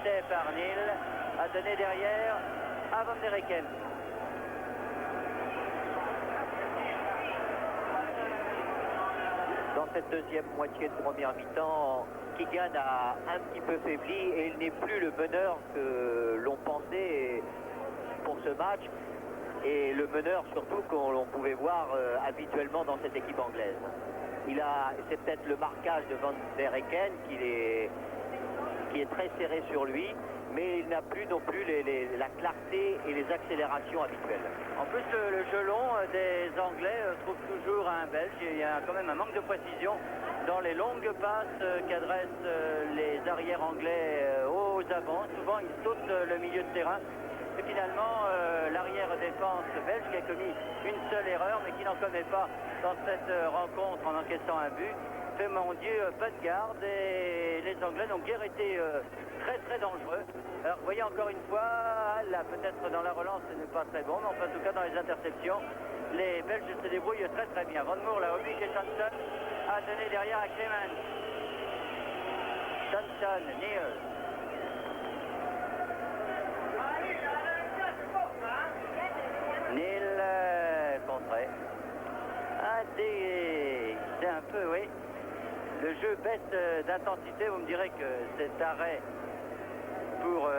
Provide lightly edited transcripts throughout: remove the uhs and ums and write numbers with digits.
essai par Neil, à donner derrière à Van der Eycken. Dans cette deuxième moitié de première mi-temps, Keegan a un petit peu faibli et il n'est plus le meneur que l'on pensait pour ce match et le meneur surtout qu'on pouvait voir habituellement dans cette équipe anglaise. C'est peut-être le marquage de Van der Eycken qui est très serré sur lui, mais il n'a plus non plus la clarté et les accélérations habituelles. En plus, le jeu long des Anglais trouve toujours un Belge. Il y a quand même un manque de précision dans les longues passes qu'adressent les arrières anglais aux avants. Souvent, ils sautent le milieu de terrain. Et finalement, l'arrière défense belge qui a commis une seule erreur, mais qui n'en commet pas dans cette rencontre en encaissant un but, fait, mon Dieu, pas de garde. Et les Anglais n'ont guère été très très dangereux. Alors vous voyez encore une fois, là peut-être dans la relance ce n'est pas très bon, mais enfin, en tout cas dans les interceptions, les Belges se débrouillent très très bien. Van Moor l'a obligé Thompson à donner derrière à Clemens. Thompson, Neil. Neil contré. C'est un peu, oui. Le jeu baisse d'intensité. Vous me direz que cet arrêt pour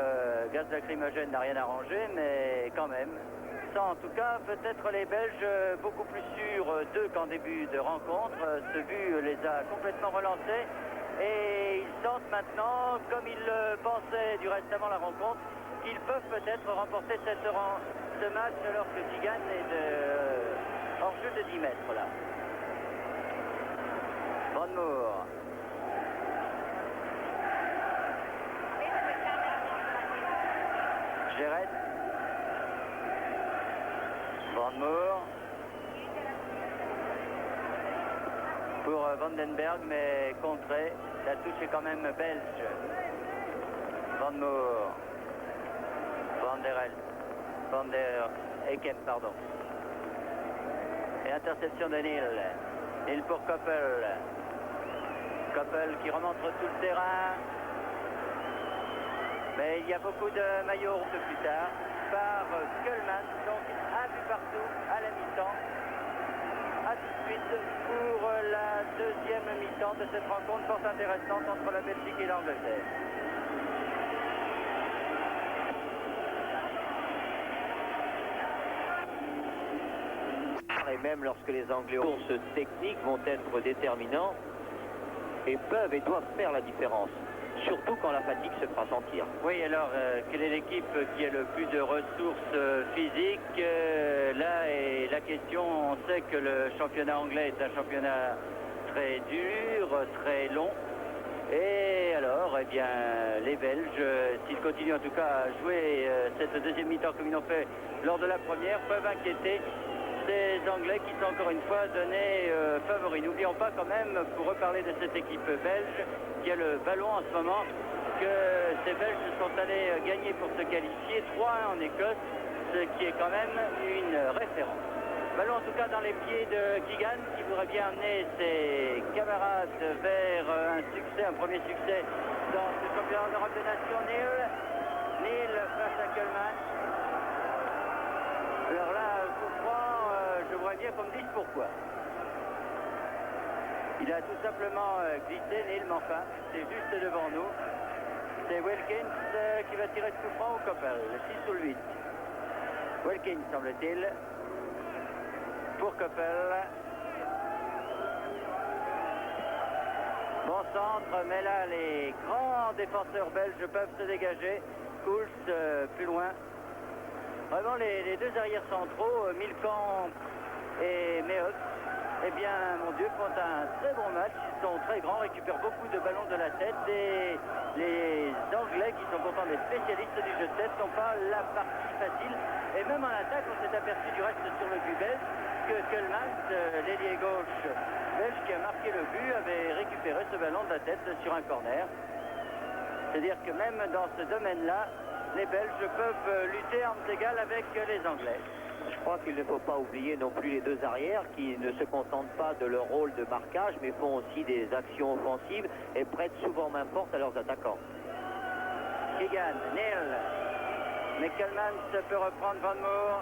gaz lacrymogène n'a rien arrangé, mais quand même. Ça, en tout cas, peut-être les Belges beaucoup plus sûrs d'eux qu'en début de rencontre. Ce but les a complètement relancés et ils sentent maintenant, comme ils le pensaient du reste avant la rencontre, qu'ils peuvent peut-être remporter ce match alors que Keegan est hors jeu de 10 mètres là. Van Moor. Gerrard. Van Moor. Pour Vandenberg, mais contré. La touche est quand même belge. Van Moor. Van der Eycken, pardon. Et interception de Neil. Neil pour Koppel. Koppel qui remonte tout le terrain. Mais il y a beaucoup de maillots rouges plus tard par Kölman. Donc un but partout à la mi-temps. A tout de suite pour la deuxième mi-temps de cette rencontre fort intéressante entre la Belgique et l'Angleterre. Et même lorsque les Anglais ont courses techniques vont être déterminants et peuvent et doivent faire la différence. Surtout quand la fatigue se fera sentir. Oui, alors, quelle est l'équipe qui a le plus de ressources physiques là est la question. On sait que le championnat anglais est un championnat très dur, très long. Et alors, eh bien, les Belges, s'ils continuent en tout cas à jouer cette deuxième mi-temps comme ils l'ont fait lors de la première, peuvent inquiéter ces Anglais qui sont encore une fois donnés favoris. N'oublions pas quand même, pour reparler de cette équipe belge, qui a le ballon en ce moment, que ces Belges sont allés gagner pour se qualifier 3-1 en Écosse, ce qui est quand même une référence. Ballon en tout cas dans les pieds de Keegan, qui voudrait bien amener ses camarades vers un premier succès dans ce championnat d'Europe des Nations. Neil face à Kölman. Alors là, je voudrais bien qu'on me dise pourquoi. Il a tout simplement glissé, Neil, mais enfin, c'est juste devant nous. C'est Wilkins qui va tirer de coup franc au Koppel, le 6 ou le 8. Wilkins, semble-t-il, pour Koppel. Bon centre, mais là, les grands défenseurs belges peuvent se dégager. Kouls, plus loin. Vraiment, les deux arrières centraux, Milkamp et Mehoz, eh bien, mon Dieu, font un très bon match. Ils sont très grands, récupèrent beaucoup de ballons de la tête. Et les Anglais, qui sont pourtant des spécialistes du jeu de tête, n'ont pas la partie facile. Et même en attaque, on s'est aperçu du reste sur le but belge que Kölman, l'ailier gauche belge qui a marqué le but, avait récupéré ce ballon de la tête sur un corner. C'est-à-dire que même dans ce domaine-là, les Belges peuvent lutter en armes égales avec les Anglais. Je crois qu'il ne faut pas oublier non plus les deux arrières qui ne se contentent pas de leur rôle de marquage, mais font aussi des actions offensives et prêtent souvent main forte à leurs attaquants. Keegan, Neil. Mickelmans peut reprendre Van Moor.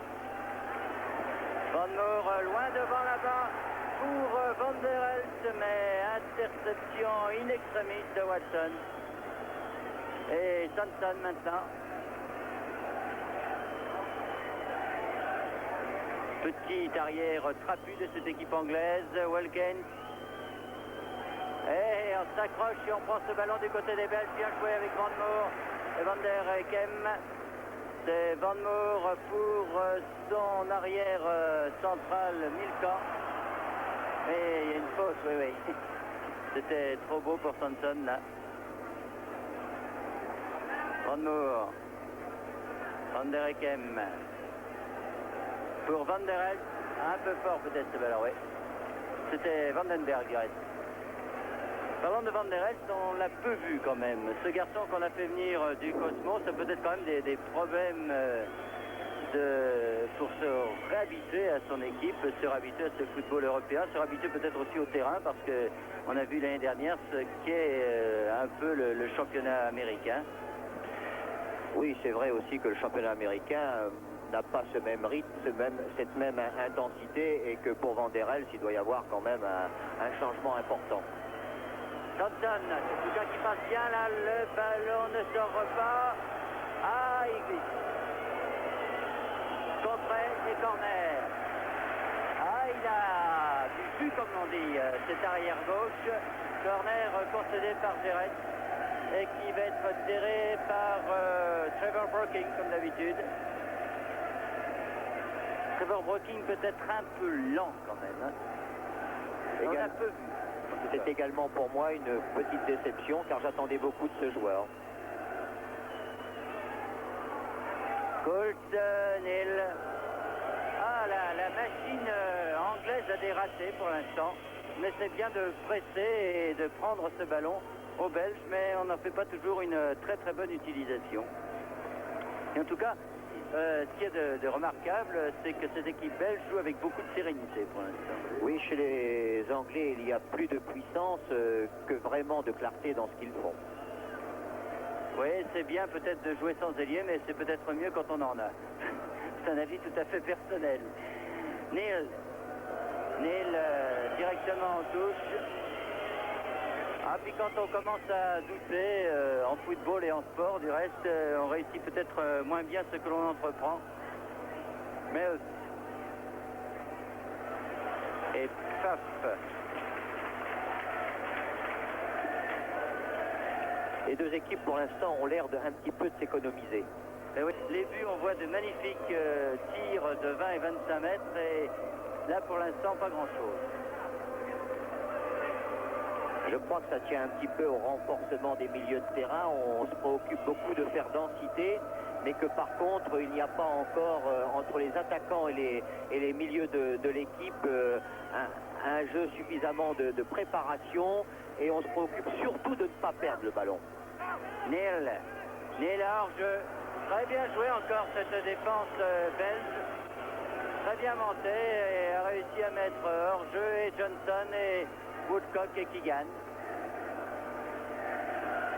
Van Moor loin devant là-bas pour Van der Elst, mais interception in extremis de Watson. Et Sanson maintenant. Petit arrière trapu de cette équipe anglaise, Wilkins. Et on s'accroche et on prend ce ballon du côté des Belges. Bien joué avec Van Moor et Van der Kem. C'est Van Moor pour son arrière central, Milka. Et il y a une faute, oui. C'était trop beau pour Sanson là. Van Moor. Van der Kem. Pour Van der Elst. Un peu fort peut-être ce ballon, oui. C'était Vandenberg, direct. Parlant de Van der Elst, on l'a peu vu quand même. Ce garçon qu'on a fait venir du Cosmos, ça peut être quand même des problèmes pour se réhabituer à son équipe, se réhabituer à ce football européen, se réhabituer peut-être aussi au terrain, parce qu'on a vu l'année dernière ce qu'est un peu le championnat américain. Oui, c'est vrai aussi que le championnat américain n'a pas ce même rythme, cette même intensité, et que pour Van der Elst, il doit y avoir quand même un changement important. Thompson, c'est Foucault qui passe bien là, le ballon ne sort pas. Ah, il glisse. Contré et corner. Ah, il a vu comme on dit, cet arrière gauche. Corner concédé par Geret et qui va être tiré par Trevor Brooking comme d'habitude. Trevor Brooking peut être un peu lent quand même. Hein. On a peu vu. C'est également pour moi une petite déception car j'attendais beaucoup de ce joueur. Colt, Neil. Ah, la machine anglaise a des ratés pour l'instant. Mais c'est bien de presser et de prendre ce ballon aux Belges, mais on n'en fait pas toujours une très très bonne utilisation. Et en tout cas, ce qu'il y a de remarquable, c'est que cette équipe belge joue avec beaucoup de sérénité pour l'instant. Oui, chez les Anglais, il y a plus de puissance que vraiment de clarté dans ce qu'ils font. Oui, c'est bien peut-être de jouer sans ailier, mais c'est peut-être mieux quand on en a. C'est un avis tout à fait personnel. Neil directement en touche. Ah, puis quand on commence à douter en football et en sport, du reste, on réussit peut-être moins bien ce que l'on entreprend. Mais et paf. Les deux équipes, pour l'instant, ont l'air un petit peu de s'économiser. Oui, les buts, on voit de magnifiques tirs de 20 et 25 mètres. Et là, pour l'instant, pas grand-chose. Je crois que ça tient un petit peu au renforcement des milieux de terrain. On se préoccupe beaucoup de faire densité, mais que par contre, il n'y a pas encore, entre les attaquants et les milieux de l'équipe, un jeu suffisamment de préparation. Et on se préoccupe surtout de ne pas perdre le ballon. Neil hors-jeu. Très bien joué encore cette défense belge. Très bien montée et a réussi à mettre hors-jeu et Johnson et Woodcock et Keegan.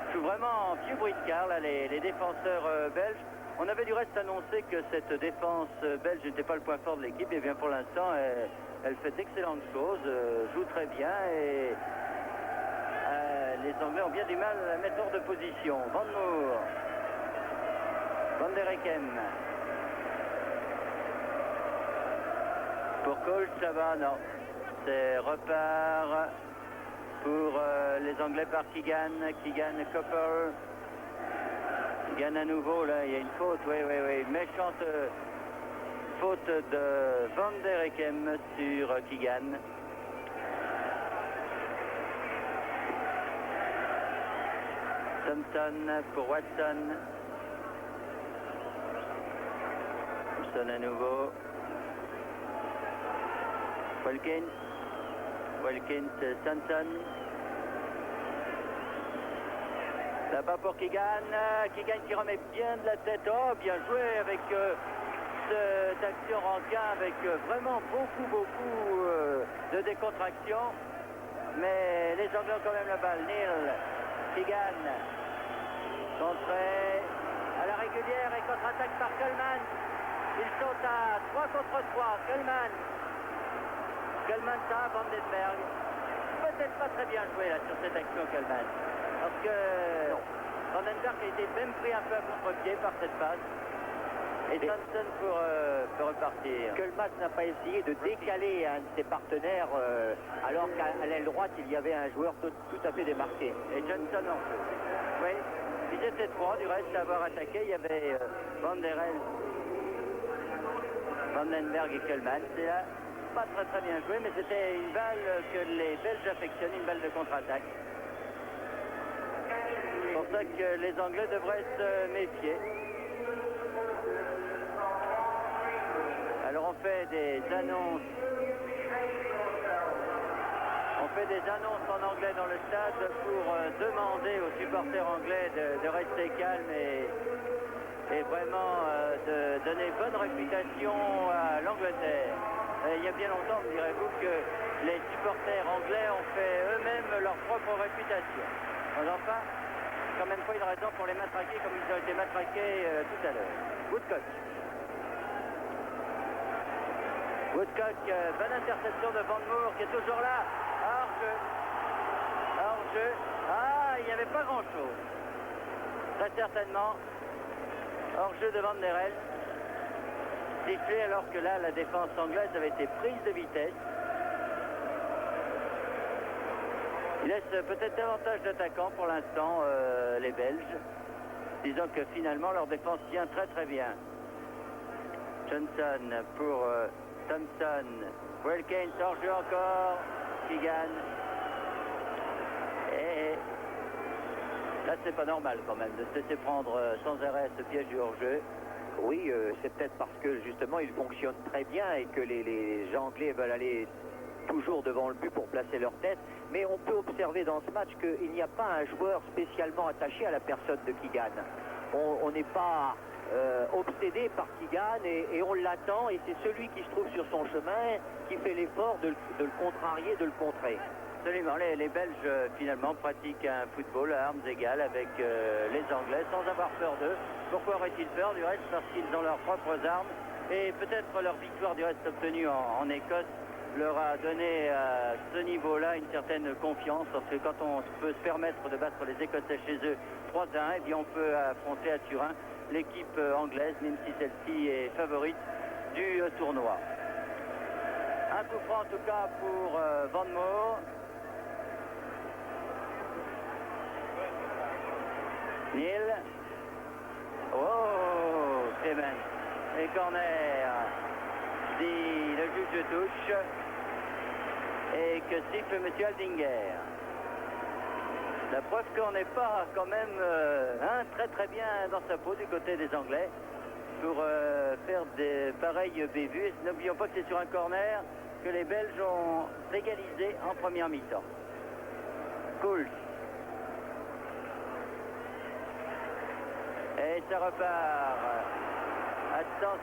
Je suis vraiment en vieux bruit de car, là, les défenseurs belges. On avait du reste annoncé que cette défense belge n'était pas le point fort de l'équipe. Et bien pour l'instant, elle fait d'excellentes choses, joue très bien et les Anglais ont bien du mal à la mettre hors de position. Van Moor, Van der Kem. Pour Colt, ça va, non. C'est repart pour les Anglais par Keegan, Copper. Keegan à nouveau, là, il y a une faute, oui. Méchante faute de Van der Kem sur Keegan. Thompson pour Watson. Thompson à nouveau. Wilkins, Sanson. Là-bas pour Keegan. Keegan qui remet bien de la tête. Oh, bien joué avec cette action requin avec vraiment beaucoup de décontraction. Mais les Anglais ont quand même la balle. Neil, Keegan, contré. Pierre et contre-attaque par Kölman. Ils sont à 3 contre 3. Kölman, ça, Vandenberg. Peut-être pas très bien joué là sur cette action, Kölman. Parce que Vandenberg a été même pris un peu à contre-pied par cette passe. Et Thompson pour repartir. Kölman n'a pas essayé de décaler un de ses partenaires alors qu'à l'aile droite il y avait un joueur tout à fait démarqué. Et Johnson non plus. Oui, ils étaient trois du reste à avoir attaqué. Il y avait Vandenberg et Kölman. C'est là pas très bien joué, mais c'était une balle que les Belges affectionnent, une balle de contre-attaque. C'est pour ça que les Anglais devraient se méfier. Alors on fait des annonces. En anglais dans le stade pour demander aux supporters anglais de rester calmes et vraiment de donner bonne réputation à l'Angleterre. Il y a bien longtemps, me direz-vous, que les supporters anglais ont fait eux-mêmes leur propre réputation. Enfin, quand même pas une raison pour les matraquer comme ils ont été matraqués tout à l'heure. Woodcock, bonne interception de Van Moor qui est toujours là. Hors-jeu. Ah, il n'y avait pas grand-chose. Très certainement. Hors-jeu de Van der Elst. Sifflé alors que là, la défense anglaise avait été prise de vitesse. Il laisse peut-être davantage d'attaquants pour l'instant, les Belges. Disons que finalement, leur défense tient très bien. Johnson pour Thompson. Wilkins hors-jeu encore. Keegan. Et là, c'est pas normal quand même de se laisser prendre sans arrêt ce piège du hors-jeu. Oui, c'est peut-être parce que justement il fonctionne très bien et que les Anglais veulent aller toujours devant le but pour placer leur tête. Mais on peut observer dans ce match qu'il n'y a pas un joueur spécialement attaché à la personne de Keegan. On n'est pas obsédé par Keegan et on l'attend et c'est celui qui se trouve sur son chemin qui fait l'effort de le contrarier, de le contrer. Absolument, les Belges finalement pratiquent un football à armes égales avec les Anglais sans avoir peur d'eux. Pourquoi auraient-ils peur du reste? Parce qu'ils ont leurs propres armes et peut-être leur victoire du reste obtenue en Écosse leur a donné à ce niveau-là une certaine confiance, parce que quand on peut se permettre de battre les Écossais chez eux 3-1, eh bien on peut affronter à Turin l'équipe anglaise, même si celle-ci est favorite du tournoi. Un coup franc en tout cas pour Van Moor. Neil. Oh, Clement. Et corner. Dit le juge touche. Et que siffle M. Aldinger. La preuve qu'on n'est pas quand même très bien dans sa peau du côté des Anglais pour faire des pareilles bévues. N'oublions pas que c'est sur un corner que les Belges ont égalisé en première mi-temps. Cool. Et ça repart. Attention.